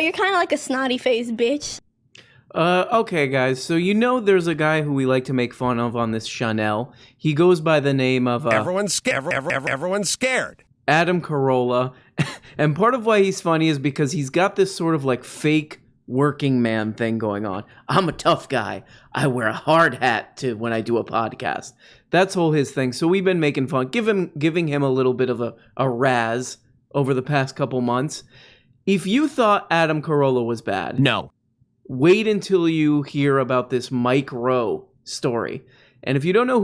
You're kind of like a snotty-faced bitch. Okay, guys, so you know there's a guy who we like to make fun of on this Chanel. He goes by the name of... Everyone's scared. Adam Carolla. And part of why he's funny is because he's got this sort of like fake working man thing going on. I'm a tough guy. I wear a hard hat when I do a podcast. That's all his thing. So we've been making fun, giving him a little bit of a razz over the past couple months. If you thought Adam Carolla was bad... No. Wait until you hear about this Mike Rowe story. And if you don't know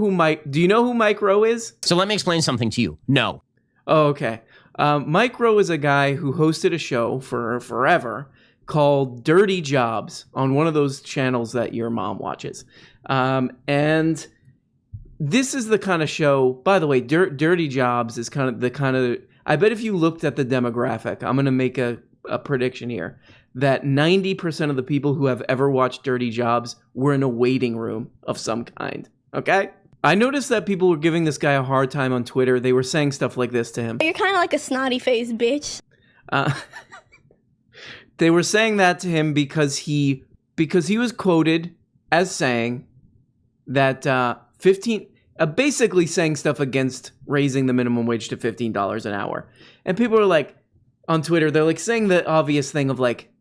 do you know who Mike Rowe is? So let me explain something to you. No. Oh, okay. Mike Rowe is a guy who hosted a show for forever called Dirty Jobs on one of those channels that your mom watches. And this is the kind of show, by the way, Dirty Jobs is I bet if you looked at the demographic, I'm going to make a prediction here, that 90% of the people who have ever watched Dirty Jobs were in a waiting room of some kind, okay? I noticed that people were giving this guy a hard time on Twitter. They were saying stuff like this to him. You're kind of like a snotty-faced bitch. They were saying that to him because he was quoted as saying that basically saying stuff against raising the minimum wage to $15 an hour. And people are like, on Twitter, they're like saying the obvious thing of like,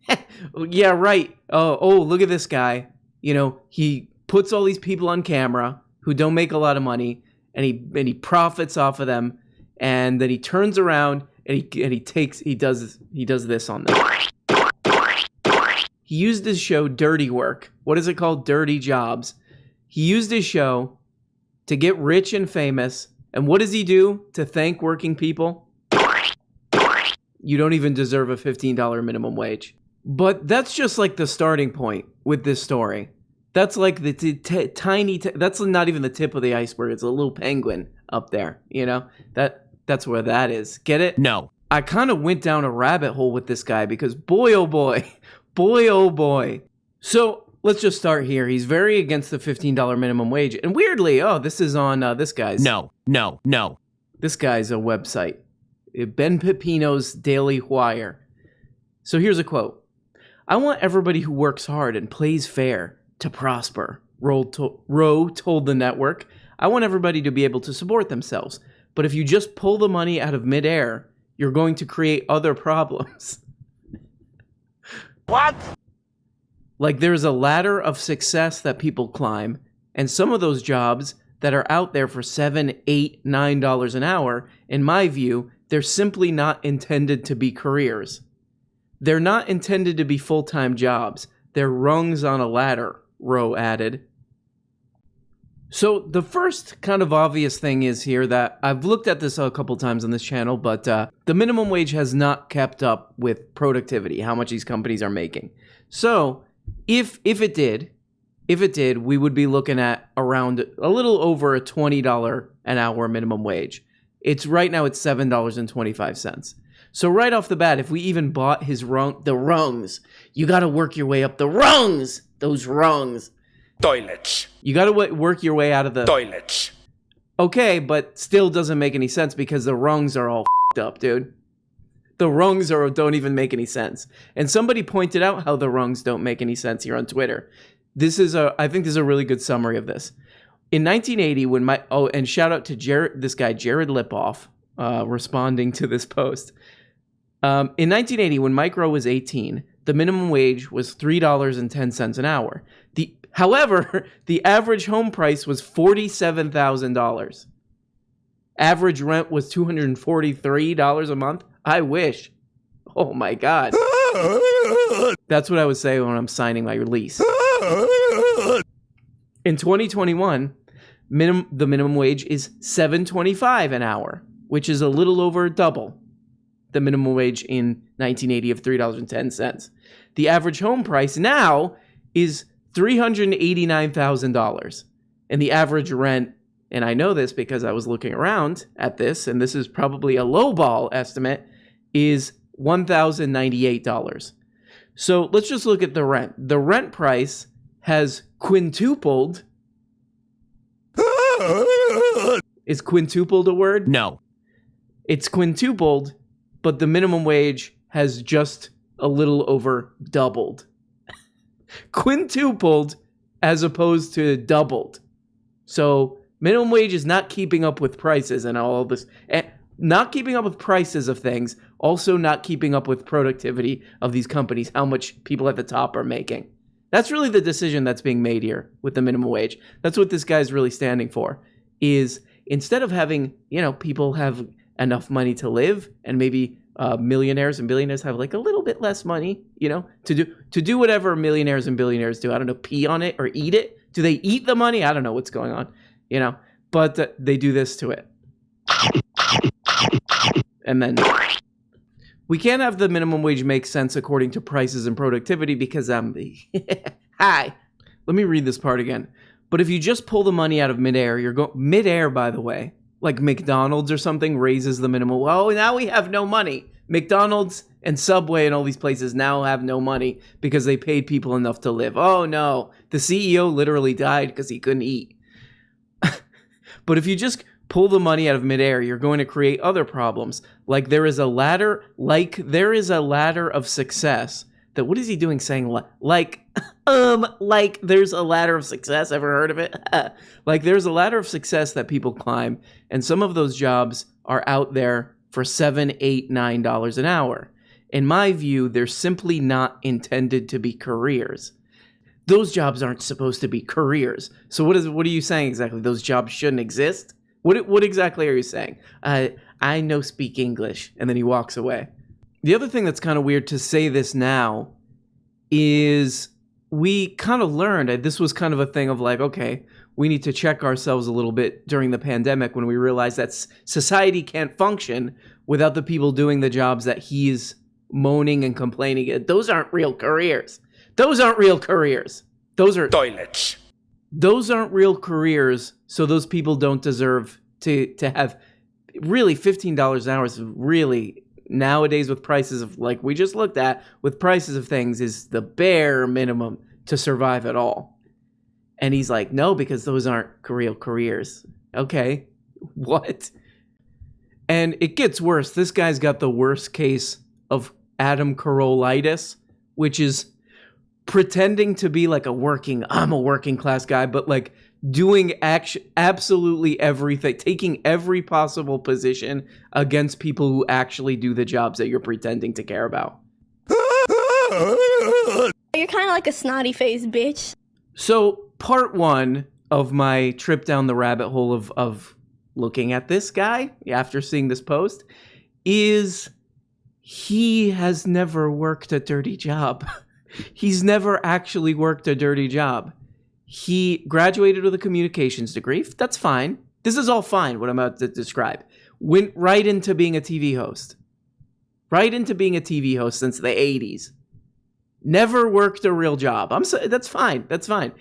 yeah, right. Oh, look at this guy. You know, he puts all these people on camera who don't make a lot of money, and he profits off of them, and then he turns around and he does this on them. He used his show Dirty Work. What is it called? Dirty Jobs. He used his show to get rich and famous. And what does he do to thank working people? You don't even deserve a $15 minimum wage. But that's just like the starting point with this story. That's like the tiny, that's not even the tip of the iceberg. It's a little penguin up there, you know? That's where that is. Get it? No. I kind of went down a rabbit hole with this guy because boy, oh boy. So let's just start here. He's very against the $15 minimum wage. And weirdly, this is on this guy's. No. This guy's a website. Ben Pepino's Daily Wire. So here's a quote. I want everybody who works hard and plays fair to prosper, Rowe told the network. I want everybody to be able to support themselves. But if you just pull the money out of midair, you're going to create other problems. What? Like there's a ladder of success that people climb, and some of those jobs that are out there for $7, $8, $9 an hour, in my view, they're simply not intended to be careers. They're not intended to be full-time jobs. They're rungs on a ladder, Rowe added. So the first kind of obvious thing is here that I've looked at this a couple times on this channel, but the minimum wage has not kept up with productivity, how much these companies are making. So if it did, we would be looking at around a little over a $20 an hour minimum wage. Right now it's $7.25. So right off the bat, if we even bought the rungs, you got to work your way up the rungs, those rungs. Toilets. You got to work your way out of the Toilets. Okay, but still doesn't make any sense because the rungs are all f***ed up, dude. The rungs don't even make any sense. And somebody pointed out how the rungs don't make any sense here on Twitter. I think this is a really good summary of this. In 1980, and shout out to Jared Lipoff, responding to this post. In 1980, when Mike Rowe was 18, the minimum wage was $3.10 an hour. However, the average home price was $47,000. Average rent was $243 a month. I wish. Oh my God. That's what I would say when I'm signing my lease. In 2021, the minimum wage is $7.25 an hour, which is a little over double the minimum wage in 1980 of $3.10. The average home price now is $389,000. And the average rent, and I know this because I was looking around at this, and this is probably a lowball estimate, is $1,098. So let's just look at the rent. The rent price has quintupled. Is quintupled a word? No. It's quintupled, but the minimum wage has just a little over doubled. Quintupled as opposed to doubled. So minimum wage is not keeping up with prices and all of this. Not keeping up with prices of things, also not keeping up with productivity of these companies, how much people at the top are making. That's really the decision that's being made here with the minimum wage. That's what this guy's really standing for, is instead of having, people have enough money to live, and maybe millionaires and billionaires have like a little bit less money, to do whatever millionaires and billionaires do. I don't know, pee on it or eat it. Do they eat the money? I don't know what's going on, but they do this to it. And then we can't have the minimum wage make sense according to prices and productivity because hi. Let me read this part again. But if you just pull the money out of midair, midair, by the way, like McDonald's or something raises the minimum. Oh, now we have no money. McDonald's and Subway and all these places now have no money because they paid people enough to live. Oh no, the CEO literally died because he couldn't eat. But if you just pull the money out of midair, you're going to create other problems. Like there is a ladder of success. That what is he doing saying like there's a ladder of success? Ever heard of it? Like there's a ladder of success that people climb, and some of those jobs are out there for $7, $8, $9 an hour. In my view, they're simply not intended to be careers. Those jobs aren't supposed to be careers. So what are you saying exactly? Those jobs shouldn't exist? What exactly are you saying? I no speak English. And then he walks away. The other thing that's kind of weird to say this now is we kind of learned, this was kind of a thing of like, okay, we need to check ourselves a little bit during the pandemic when we realized that society can't function without the people doing the jobs that he's moaning and complaining at. Those aren't real careers. Those aren't real careers. Those are toilets. Those aren't real careers, so those people don't deserve to have really $15 an hour is really nowadays with prices of like we just looked at with prices of things is the bare minimum to survive at all. And he's like, no, because those aren't real careers. Okay, what? And it gets worse. This guy's got the worst case of Adam Carolla-itis, which is pretending to be like I'm a working class guy, but like doing absolutely everything, taking every possible position against people who actually do the jobs that you're pretending to care about. You're kind of like a snotty faced bitch. So part one of my trip down the rabbit hole of looking at this guy after seeing this post is he has never worked a dirty job. He's never actually worked a dirty job. He graduated with a communications degree. That's fine. This is all fine, what I'm about to describe. Went right into being a TV host. Right into being a TV host since the 80s. Never worked a real job. That's fine. That's fine.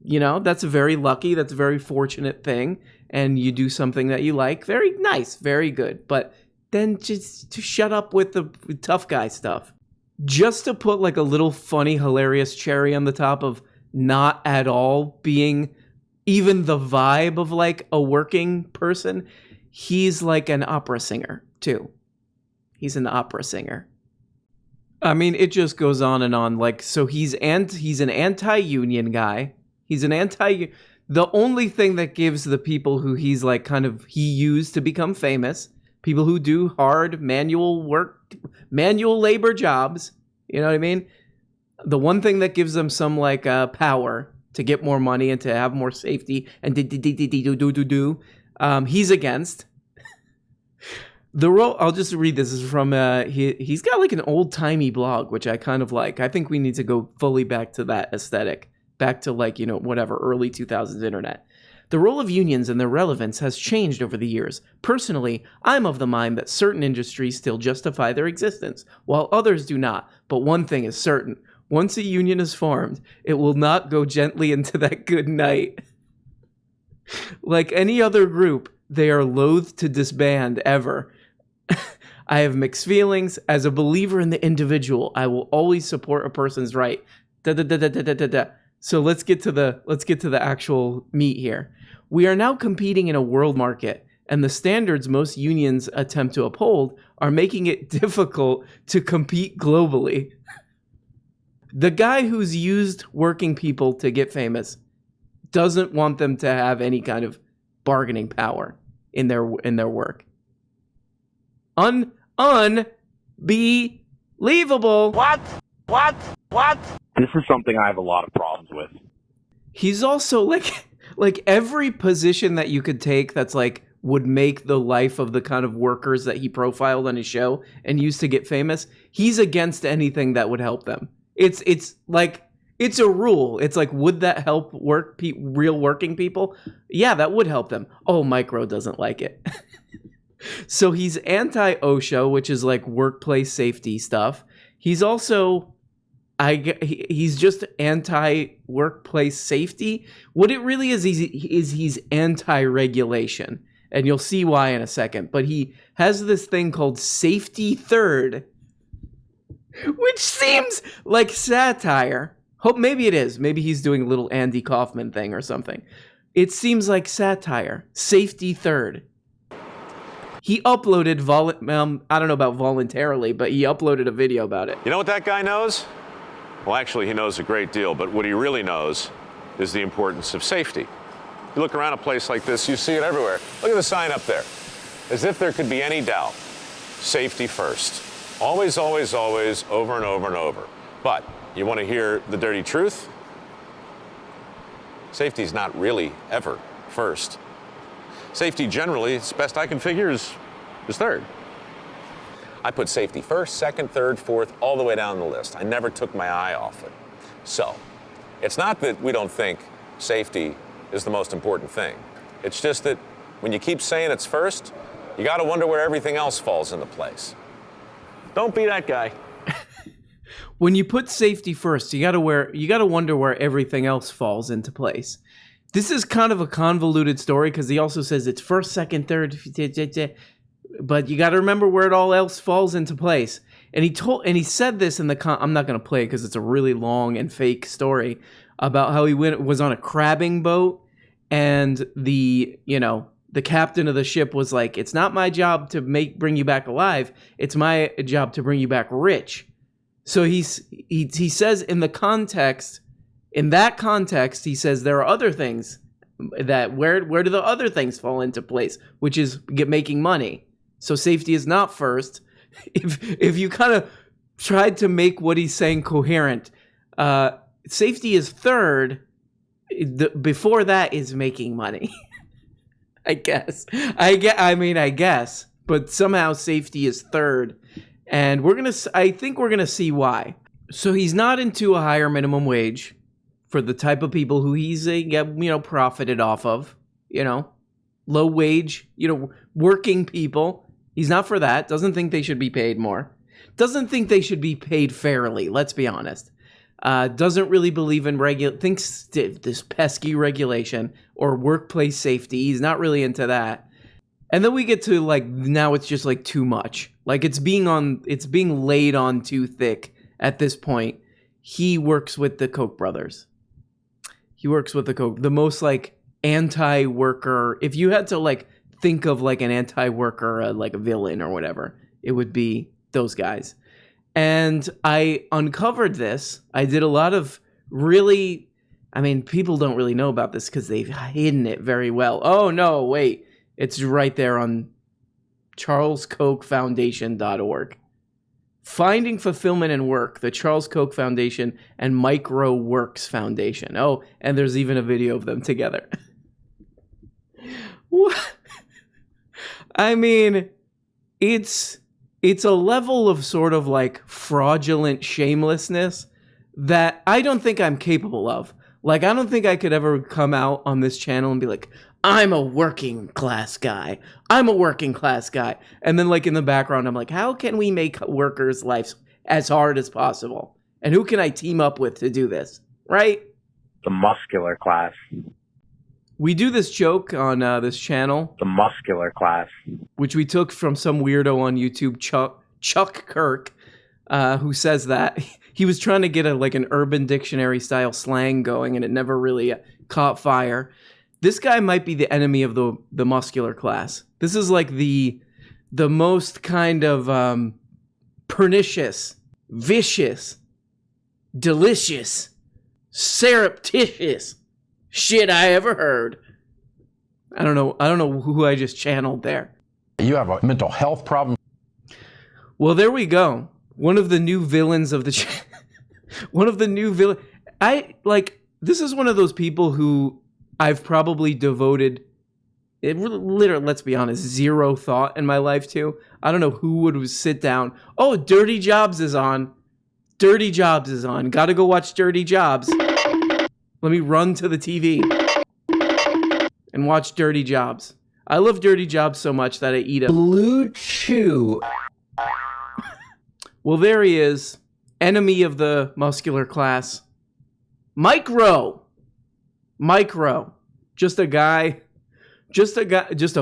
That's very lucky. That's a very fortunate thing. And you do something that you like. Very nice. Very good. But then just to shut up with the tough guy stuff. Just to put like a little funny, hilarious cherry on the top of not at all being even the vibe of like a working person, he's like an opera singer too. He's an opera singer. I mean, it just goes on and on. Like, so he's an anti-union guy. The only thing that gives the people who he's like he used to become famous, people who do hard manual labor jobs, you know what I mean? The one thing that gives them some like power to get more money and to have more safety and he's against. The role, I'll just read this. This is from, he's got like an old-timey blog, which I kind of like. I think we need to go fully back to that aesthetic. Back to like, whatever, early 2000s internet. The role of unions and their relevance has changed over the years. Personally, I'm of the mind that certain industries still justify their existence, while others do not. But one thing is certain. Once a union is formed, it will not go gently into that good night. Like any other group, they are loath to disband ever. I have mixed feelings. As a believer in the individual, I will always support a person's right. So let's get to the actual meat here. We are now competing in a world market. and the standards most unions attempt to uphold are making it difficult to compete globally. The guy who's used working people to get famous doesn't want them to have any kind of bargaining power in their work. Unbelievable. What? This is something I have a lot of problems with. He's also like every position that you could take that's like would make the life of the kind of workers that he profiled on his show and used to get famous. He's against anything that would help them. It's like it's a rule. It's like, would that help real working people? Yeah, that would help them. Oh, Micro doesn't like it. So he's anti-OSHA, which is like workplace safety stuff. He's also, he's just anti-workplace safety. What it really is he's anti-regulation. And you'll see why in a second. But he has this thing called Safety Third, which seems like satire. Hope maybe it is. Maybe he's doing a little Andy Kaufman thing or something. It seems like satire. Safety Third. He uploaded, I don't know about voluntarily, but he uploaded a video about it. You know what that guy knows? Well, actually, he knows a great deal, but what he really knows is the importance of safety. You look around a place like this, you see it everywhere. Look at the sign up there. As if there could be any doubt. Safety first. Always, always, always, over and over and over. But you want to hear the dirty truth? Safety's not really ever first. Safety generally, it's best I can figure, is third. I put safety first, second, third, fourth, all the way down the list. I never took my eye off it. So, it's not that we don't think safety is the most important thing. It's just that when you keep saying it's first, you got to wonder where everything else falls into place. Don't be that guy. When you put safety first, you got to wonder where everything else falls into place. This is kind of a convoluted story because he also says it's first, second, third, but you got to remember where it all else falls into place. And he said this in the I'm not going to play it because it's a really long and fake story about how he was on a crabbing boat and the captain of the ship was like, it's not my job to bring you back alive. It's my job to bring you back rich. So he says in that context, he says there are other things that where do the other things fall into place, which is making money. So safety is not first. If you kind of tried to make what he's saying coherent, safety is third. Before that is making money. I guess. I guess. But somehow safety is third. And I think we're going to see why. So he's not into a higher minimum wage for the type of people who he's profited off of, low wage, working people. He's not for that. Doesn't think they should be paid more. Doesn't think they should be paid fairly. Let's be honest. Doesn't really believe in thinks this pesky regulation or workplace safety. He's not really into that. And then we get to now it's just too much. It's being laid on too thick at this point. He works with the Koch brothers. He works with the most anti-worker. If you had to think of an anti-worker, a villain or whatever, it would be those guys. And I uncovered this. I did a lot of people don't really know about this because they've hidden it very well. Oh, no, wait. It's right there on CharlesKochFoundation.org. Finding Fulfillment in Work, the Charles Koch Foundation and Micro Works Foundation. Oh, and there's even a video of them together. It's a level of sort of fraudulent shamelessness that I don't think I'm capable of. I don't think I could ever come out on this channel and be like, I'm a working class guy. I'm a working class guy. And then in the background, I'm like, how can we make workers' lives as hard as possible? And who can I team up with to do this? Right? The muscular class. We do this joke on this channel. The muscular class. Which we took from some weirdo on YouTube, Chuck Kirk, who says that. He was trying to get an Urban Dictionary style slang going, and it never really caught fire. This guy might be the enemy of the muscular class. This is like the most kind of pernicious, vicious, delicious, surreptitious shit I ever heard. I don't know who I just channeled there. You have a mental health problem. Well, there we go. One of the new villains of the one of the new villain. This is one of those people who I've probably devoted literally, let's be honest, zero thought in my life to. I don't know who would sit down. Oh, Dirty Jobs is on. Dirty Jobs is on. Gotta go watch Dirty Jobs. Let me run to the TV and watch Dirty Jobs. I love Dirty Jobs so much that I eat a Blue Chew. Well, there he is. Enemy of the muscular class. Mike Rowe. Mike Rowe. Just a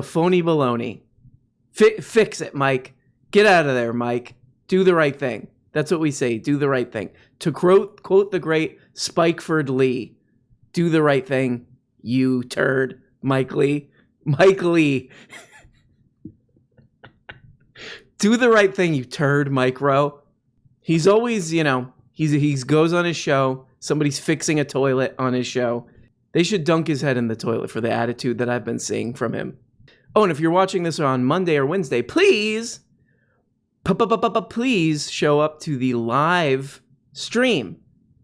phony baloney. Fix it, Mike. Get out of there, Mike. Do the right thing. That's what we say. Do the right thing. To quote the great Spikeford Lee. Do the right thing, you turd, Mike Lee. Mike Lee. Do the right thing, you turd, Mike Rowe. He's always, he goes on his show. Somebody's fixing a toilet on his show. They should dunk his head in the toilet for the attitude that I've been seeing from him. Oh, and if you're watching this on Monday or Wednesday, please show up to the live stream,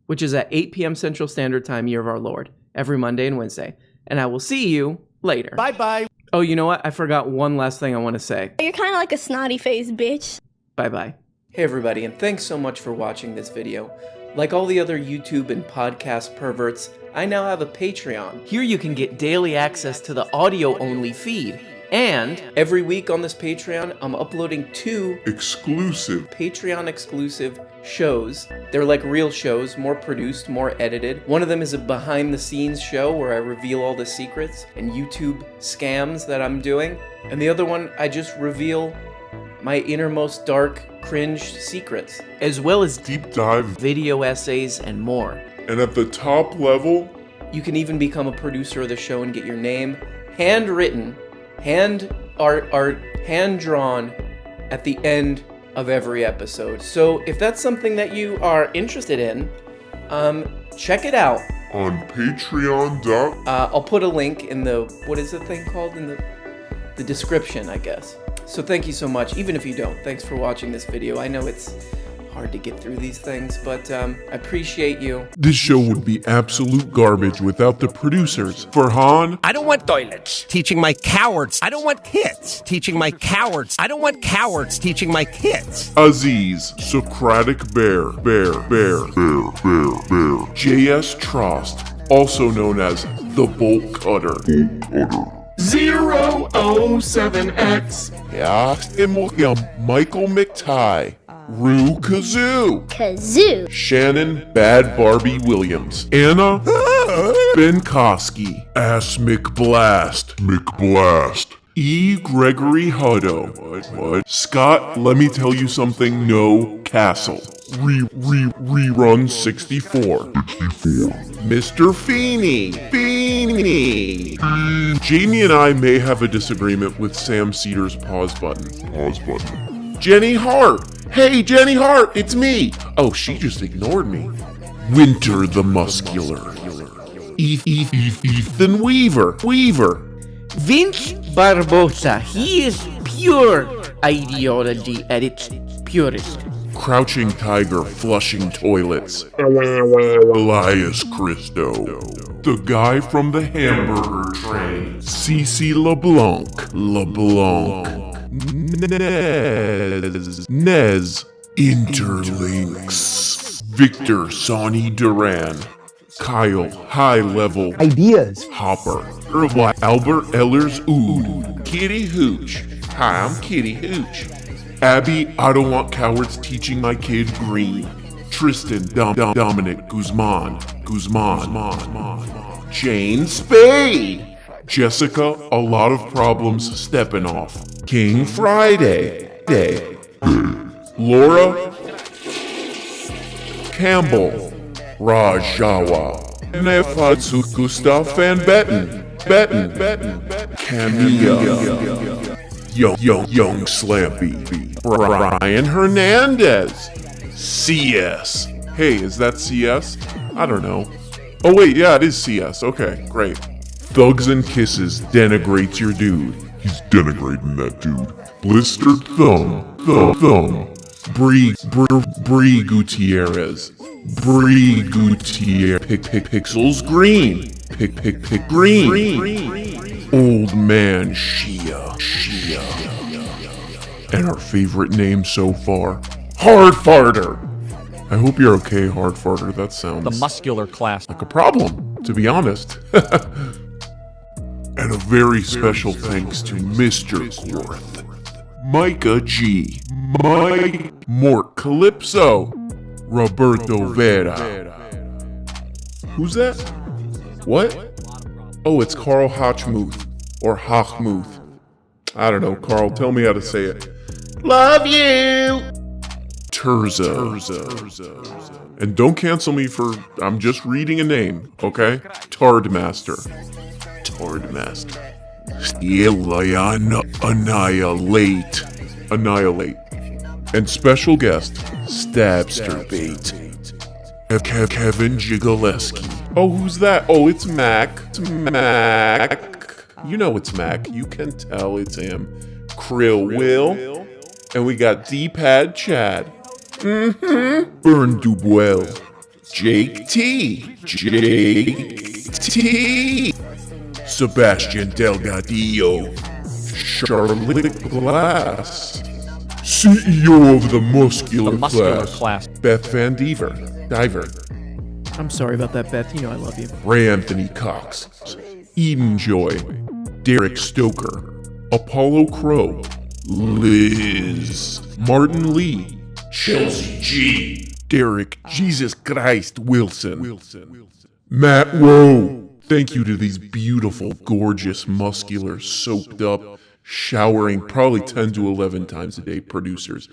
which is at 8 p.m. Central Standard Time, Year of Our Lord, every Monday and Wednesday. And I will see you later. Bye-bye. Oh, you know what? I forgot one last thing I want to say. You're kind of like a snotty face bitch. Bye-bye. Hey everybody, and thanks so much for watching this video. Like all the other YouTube and podcast perverts, I now have a Patreon. Here you can get daily access to the audio-only feed. And every week on this Patreon, I'm uploading 2 exclusive Patreon-exclusive shows. They're like real shows, more produced, more edited. One of them is a behind-the-scenes show where I reveal all the secrets and YouTube scams that I'm doing. And the other one, I just reveal my innermost dark, cringe secrets, as well as deep dive video essays and more. And at the top level, you can even become a producer of the show and get your name handwritten, hand art, hand-drawn at the end of every episode. So if that's something that you are interested in, check it out. On Patreon. I'll put a link in the, what is the thing called? In the description, I guess. So thank you so much, even if you don't. Thanks for watching this video. I know it's hard to get through these things, but I appreciate you. This show would be absolute garbage without the producers. Farhan. I don't want toilets teaching my cowards. I don't want kids teaching my cowards. I don't want cowards teaching my kids. Aziz, Socratic Bear. J.S. Trost, also known as the Bolt Cutter. 007X. Yeah. Michael McTie. Rue Kazoo. Shannon Bad Barbie Williams. Anna Ben Koski. Ass McBlast. E. Gregory Hutto. What? Scott, let me tell you something. No Castle. Rerun 64. Mr. Feeney. Jamie and I may have a disagreement with Sam Cedar's pause button. Jenny Hart. Hey, Jenny Hart, it's me. Oh, she just ignored me. Winter the Muscular. Ethan Weaver. Vince Barbosa, he is pure ideology at its purest. Crouching Tiger flushing toilets. Elias Christo. The guy from the hamburger train. Cece LeBlanc. Nez. Interlinks. Victor Sonny Duran. Kyle High Level Ideas. Hopper. Albert Ellers Ood. Kitty Hooch. Hi, I'm Kitty Hooch. Abby, I don't want cowards teaching my kid green. Tristan Dominic Guzman. Jane Spade. Jessica, a lot of problems stepping off. King Friday. Laura Campbell. Rajawa. Nefatsu Gustav Van Betten. Camilla. Young Slampy. Brian Hernandez. CS. Hey, is that CS? I don't know. Oh wait, yeah, it is CS. Okay, great. Thugs and Kisses denigrates your dude. He's denigrating that dude. Blistered thumb. Bree Gutierrez. Pixels green. Pick green. Old man Shia. And our favorite name so far, Hard Farter. I hope you're okay, Hard Farter. That sounds the muscular class like a problem, to be honest. And a very special thanks to Mr. Quarth, Micah G, Mort Calypso, Roberto Vera. Who's that? What? Oh, it's Carl Hochmuth, or Hochmuth. I don't know, Carl, tell me how to say it. Love you! Terza. And don't cancel me for, I'm just reading a name, okay? Tardmaster. Annihilate. And special guest, Stabsterbait. Kevin Jigaleski. Oh, who's that? Oh, it's Mac. You know it's Mac. You can tell it's him. Krill Will. And we got D-Pad Chad. Burn Dubuel. Jake T. Sebastian Delgadillo. Charlotte Glass. CEO of the muscular class. Beth Van Diver. I'm sorry about that, Beth. You know I love you. Ray Anthony Cox. Eden Joy. Derek Stoker. Apollo Crow. Liz. Martin Lee. Chelsea G. Derek Jesus Christ Wilson. Matt Rowe. Thank you to these beautiful, gorgeous, muscular, soaked up, showering probably 10 to 11 times a day producers.